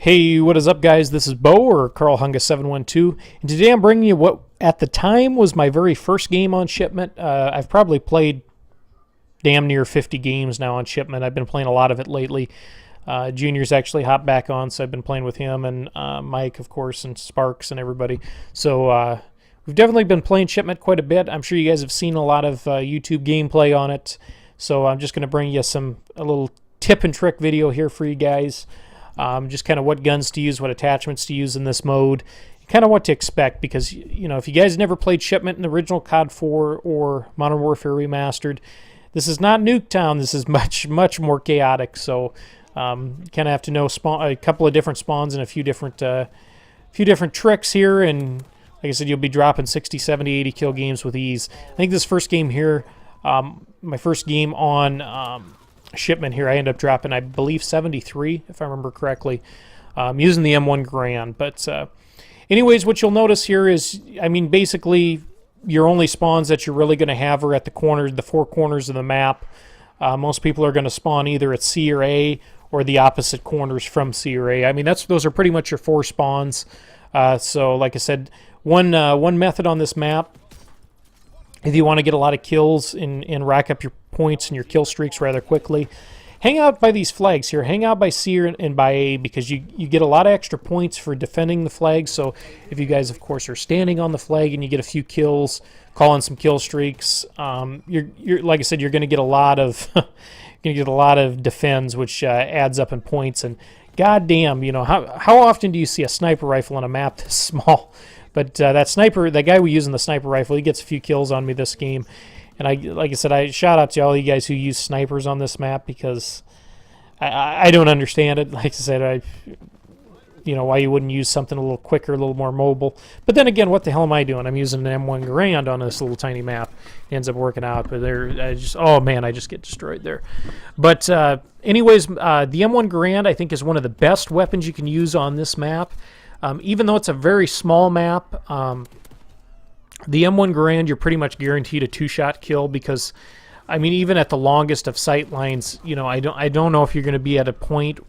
Hey, what is up, guys? This is Bo, or Carl Hunga 712, and today I'm bringing you what at the time was my very first game on Shipment. I've probably played damn near 50 games now on Shipment. I've been playing a lot of it lately. Junior's actually hopped back on, so I've been playing with him and Mike, of course, and Sparks and everybody. So we've definitely been playing Shipment quite a bit. I'm sure you guys have seen a lot of YouTube gameplay on it. So I'm just going to bring you a little tip and trick video here for you guys. Just kind of what guns to use, what attachments to use in this mode, kind of what to expect, because, you know, if you guys never played Shipment in the original COD 4 or Modern Warfare Remastered, this is not Nuketown. This is much more chaotic. So kind of have to know a couple of different spawns and a few different tricks here, and like I said, you'll be dropping 60, 70, 80 kill games with ease. I think this first game here, my first game on Shipment here, I end up dropping, I believe, 73, if I remember correctly, using the M1 Garand. But anyways, what you'll notice here is, I mean, basically, your only spawns that you're really going to have are at the corners, the four corners of the map. Most people are going to spawn either at C or A, or the opposite corners from C or A. I mean, those are pretty much your four spawns. So, like I said, one method on this map, if you want to get a lot of kills and rack up your points and your kill streaks rather quickly, hang out by these flags here. Hang out by C and by A, because you get a lot of extra points for defending the flag. So if you guys, of course, are standing on the flag and you get a few kills, calling some kill streaks, you're like I said, you're going to get a lot of defends, which adds up in points. And goddamn, you know, how often do you see a sniper rifle on a map this small? But that guy we use in the sniper rifle, he gets a few kills on me this game. And like I said, I shout out to all you guys who use snipers on this map, because I don't understand it. Like I said, you know, why you wouldn't use something a little quicker, a little more mobile. But then again, what the hell am I doing? I'm using an M1 Garand on this little tiny map. It ends up working out, but oh man, I just get destroyed there. But anyways, the M1 Garand, I think, is one of the best weapons you can use on this map. Even though it's a very small map, the M1 Garand, you're pretty much guaranteed a two-shot kill, because, I mean, even at the longest of sight lines, you know, I don't know if you're going to be at a point.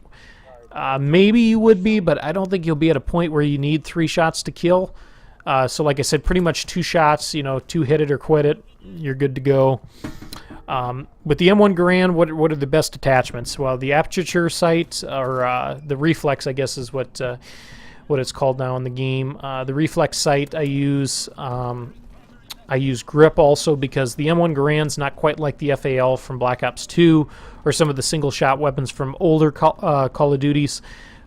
Maybe you would be, but I don't think you'll be at a point where you need 3 shots to kill. So, like I said, pretty much 2 shots. You know, 2 hit it or quit it. You're good to go. With the M1 Garand, what are the best attachments? Well, the aperture sight, or the reflex, I guess, is what it's called now in the game. The reflex sight I use grip also, because the M1 Garand's not quite like the FAL from Black Ops 2 or some of the single shot weapons from older Call of Duties.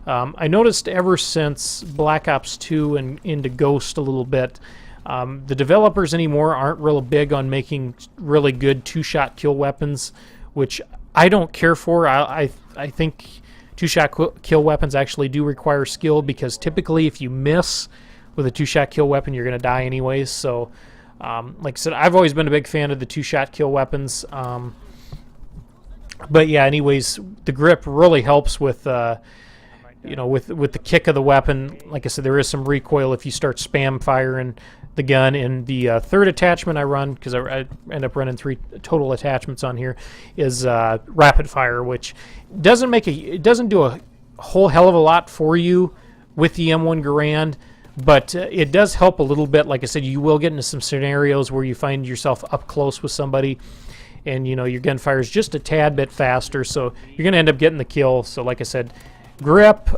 I noticed ever since Black Ops 2 and into Ghost a little bit, the developers anymore aren't real big on making really good 2-shot kill weapons, which I don't care for. I think 2-shot kill weapons actually do require skill, because typically if you miss with a 2-shot kill weapon, you're going to die anyways. So, like I said, I've always been a big fan of the 2-shot kill weapons. But yeah, anyways, the grip really helps with, you know, with the kick of the weapon. Like I said, there is some recoil if you start spam firing the gun. And the third attachment I run, because I end up running 3 total attachments on here, is rapid fire, which doesn't do a whole hell of a lot for you with the M1 Garand, but it does help a little bit. Like I said, you will get into some scenarios where you find yourself up close with somebody, and you know your gunfire is just a tad bit faster, so you're going to end up getting the kill. So like I said, grip,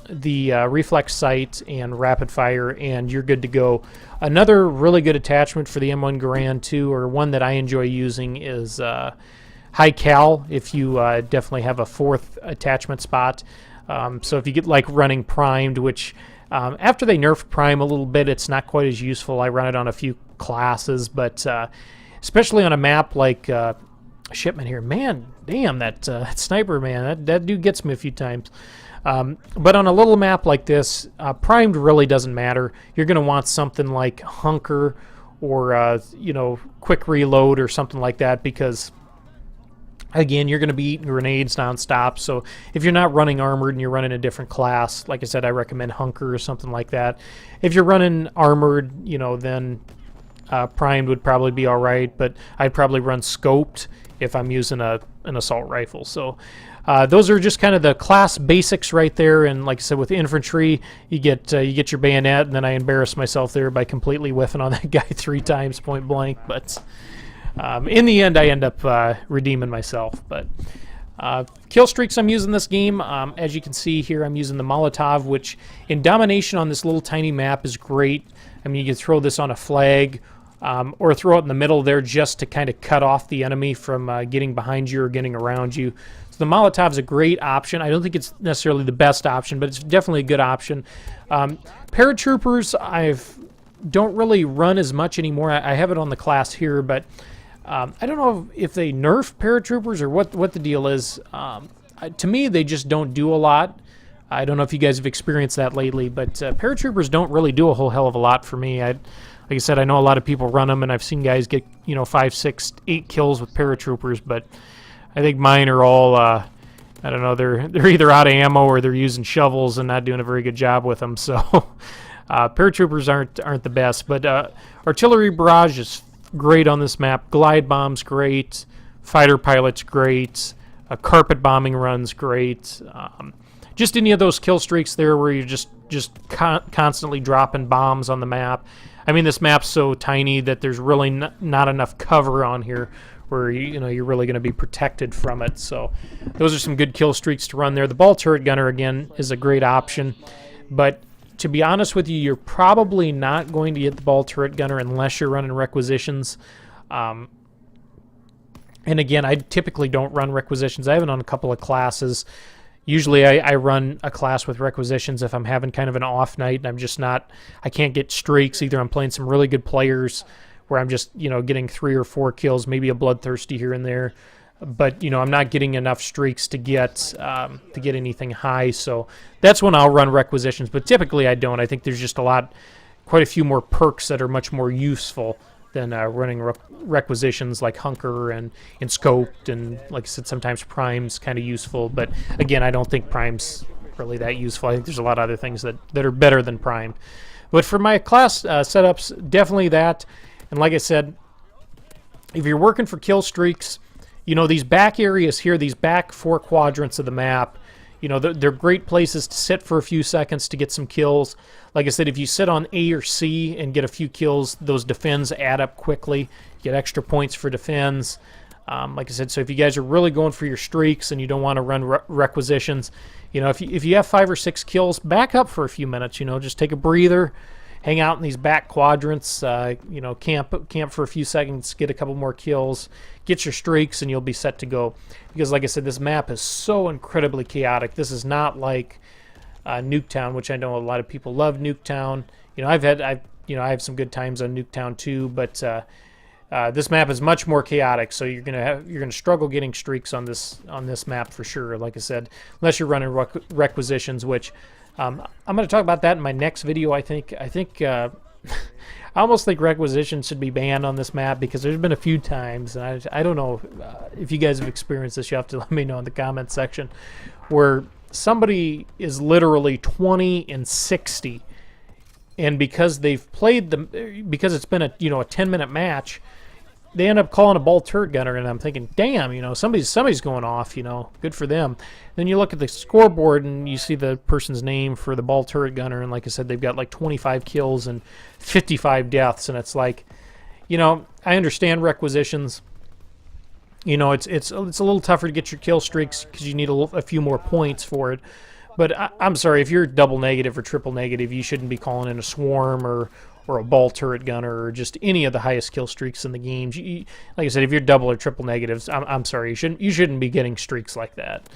the reflex sight, and rapid fire, and you're good to go. Another really good attachment for the M1 Garand too, or one that I enjoy using, is high cal, if you definitely have a 4th attachment spot. So if you get like running primed, which after they nerfed prime a little bit, it's not quite as useful. I run it on a few classes, but especially on a map like Shipment here, man, damn, that sniper, man, that dude gets me a few times. But on a little map like this, primed really doesn't matter. You're going to want something like Hunker, or you know, quick reload or something like that, because again, you're going to be eating grenades nonstop. So if you're not running armored and you're running a different class, like I said, I recommend Hunker or something like that. If you're running armored, you know, then primed would probably be all right, but I'd probably run scoped if I'm using an assault rifle. So those are just kind of the class basics right there. And like I said, with infantry, you get your bayonet, and then I embarrassed myself there by completely whiffing on that guy 3 times point blank. But in the end, I end up redeeming myself. But Killstreaks I'm using this game. As you can see here, I'm using the Molotov, which in domination on this little tiny map is great. I mean, you can throw this on a flag, or throw it in the middle there just to kind of cut off the enemy from getting behind you or getting around you. So the Molotov is a great option. I don't think it's necessarily the best option, but it's definitely a good option. Paratroopers, don't really run as much anymore. I have it on the class here, but I don't know if they nerfed Paratroopers or what the deal is. To me, they just don't do a lot. I don't know if you guys have experienced that lately, but Paratroopers don't really do a whole hell of a lot for me. Like I said, I know a lot of people run them, and I've seen guys get 5, 6, 8 kills with Paratroopers, but I think mine are all I don't know, they're either out of ammo or they're using shovels and not doing a very good job with them. So Paratroopers aren't the best, but artillery barrage is great on this map. Glide bomb's great. Fighter pilot's great. Carpet bombing run's great. Just any of those kill streaks there where you're just constantly dropping bombs on the map. I mean, this map's so tiny that there's really not enough cover on here where you're really going to be protected from it. So those are some good kill streaks to run there. The ball turret gunner, again, is a great option. But to be honest with you, you're probably not going to get the ball turret gunner unless you're running requisitions. And again, I typically don't run requisitions. I have it on a couple of classes. Usually I run a class with requisitions if I'm having kind of an off night and I can't get streaks. Either I'm playing some really good players where I'm just, getting 3 or 4 kills, maybe a bloodthirsty here and there. But, I'm not getting enough streaks to get anything high. So that's when I'll run requisitions. But typically I don't. I think there's just quite a few more perks that are much more useful than running requisitions like Hunker and Scoped, and like I said, sometimes Prime's kind of useful, but again, I don't think Prime's really that useful. I think there's a lot of other things that are better than Prime. But for my class setups, definitely that. And like I said, if you're working for kill streaks, these back areas here, these back 4 quadrants of the map, they're great places to sit for a few seconds to get some kills. Like I said, if you sit on A or C and get a few kills, those defends add up quickly. You get extra points for defends. Like I said, so if you guys are really going for your streaks and you don't want to run requisitions, if you have 5 or 6 kills, back up for a few minutes. Just take a breather, hang out in these back quadrants. Camp for a few seconds, get a couple more kills, get your streaks, and you'll be set to go. Because like I said, this map is so incredibly chaotic. This is not like Nuketown, which I know a lot of people love Nuketown. I have some good times on Nuketown too, but this map is much more chaotic. So you're gonna struggle getting streaks on this map for sure. Like I said, unless you're running requisitions, which I'm going to talk about that in my next video. I think I almost think requisitions should be banned on this map, because there's been a few times, and I don't know if you guys have experienced this. You have to let me know in the comments section, where somebody is literally 20 and 60, and because they've played because it's been a 10-minute match, they end up calling a ball turret gunner, and I'm thinking, damn, somebody's going off, good for them. Then you look at the scoreboard and you see the person's name for the ball turret gunner, and like I said, they've got like 25 kills and 55 deaths, and it's like, I understand requisitions. It's a little tougher to get your kill streaks because you need a few more points for it. But I'm sorry, if you're double negative or triple negative, you shouldn't be calling in a swarm or a ball turret gunner or just any of the highest kill streaks in the games. Like I said, if you're double or triple negatives, I'm sorry, you shouldn't be getting streaks like that.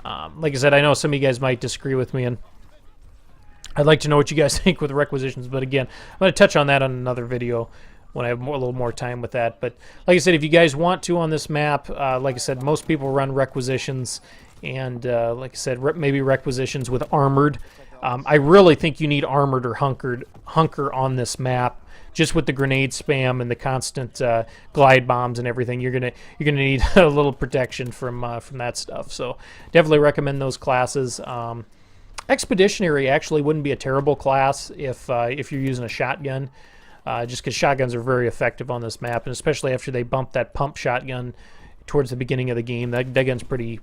Like I said, I know some of you guys might disagree with me, and I'd like to know what you guys think with requisitions. But again, I'm going to touch on that on another video when I have a little more time with that. But like I said, if you guys want to on this map, like I said, most people run requisitions, and like I said, maybe requisitions with armored. I really think you need armored or hunker on this map, just with the grenade spam and the constant glide bombs and everything. You're gonna need a little protection from that stuff. So definitely recommend those classes. Expeditionary actually wouldn't be a terrible class if you're using a shotgun, just because shotguns are very effective on this map, and especially after they bump that pump shotgun towards the beginning of the game. That gun's pretty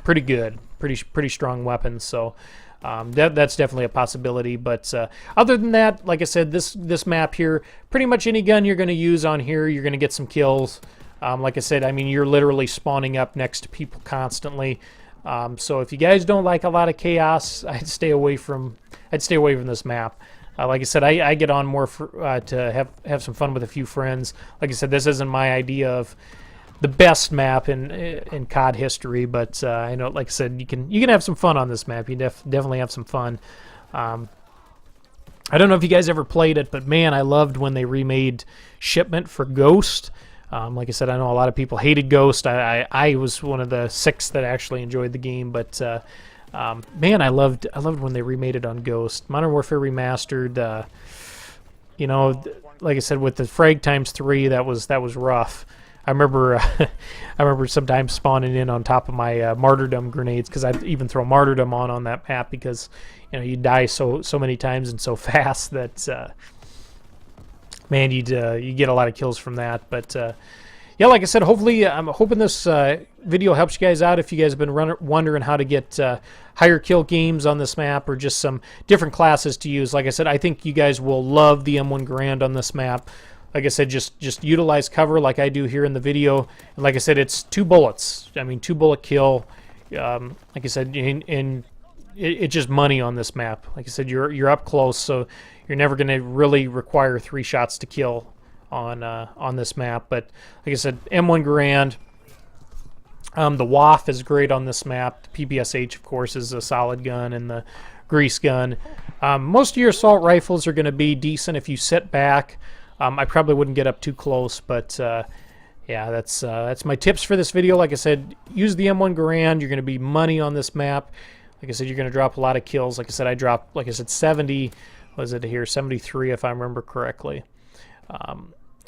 pretty good, pretty strong weapons. So that's definitely a possibility. But other than that, like I said, this map here, pretty much any gun you're going to use on here, you're going to get some kills. Like I said, I mean, you're literally spawning up next to people constantly. So if you guys don't like a lot of chaos, I'd stay away from this map. Like I said, I get on more to have some fun with a few friends. Like I said, this isn't my idea of the best map in COD history, but I know, like I said, you can have some fun on this map. You definitely have some fun. I don't know if you guys ever played it, but man, I loved when they remade Shipment for Ghost. Like I said, I know a lot of people hated Ghost. I was one of the 6 that actually enjoyed the game, but man, I loved when they remade it on Ghost. Modern Warfare Remastered. You know, like I said, with the frag times 3, that was rough. I remember sometimes spawning in on top of my martyrdom grenades, because I'd even throw martyrdom on that map, because you know you die so many times and so fast that man, you get a lot of kills from that. But yeah, like I said, hopefully I'm hoping this video helps you guys out if you guys have been wondering how to get higher kill games on this map, or just some different classes to use. Like I said, I think you guys will love the M1 Garand on this map. Like I said, just utilize cover like I do here in the video. And like I said, it's 2 bullets. I mean, 2 bullet kill. Like I said, and it's just money on this map. Like I said, you're up close, so you're never going to really require 3 shots to kill on this map. But like I said, M1 Garand. The WAF is great on this map. The PPSH, of course, is a solid gun, and the grease gun. Most of your assault rifles are going to be decent if you sit back. I probably wouldn't get up too close, but yeah, that's my tips for this video. Like I said, use the M1 Garand. You're going to be money on this map. Like I said, you're going to drop a lot of kills. Like I said, I dropped, like I said, 70, was it here, 73 if I remember correctly,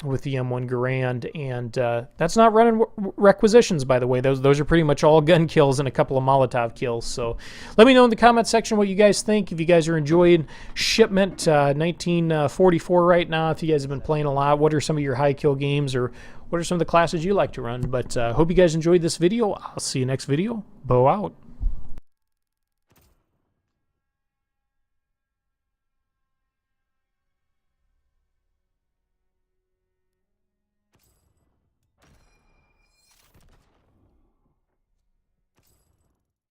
with the M1 Garand. And that's not running requisitions, by the way. Those are pretty much all gun kills and a couple of Molotov kills. So let me know in the comment section what you guys think. If you guys are enjoying Shipment 1944 right now, if you guys have been playing a lot, what are some of your high kill games, or what are some of the classes you like to run? But hope you guys enjoyed this video. I'll see you next video. Bo out.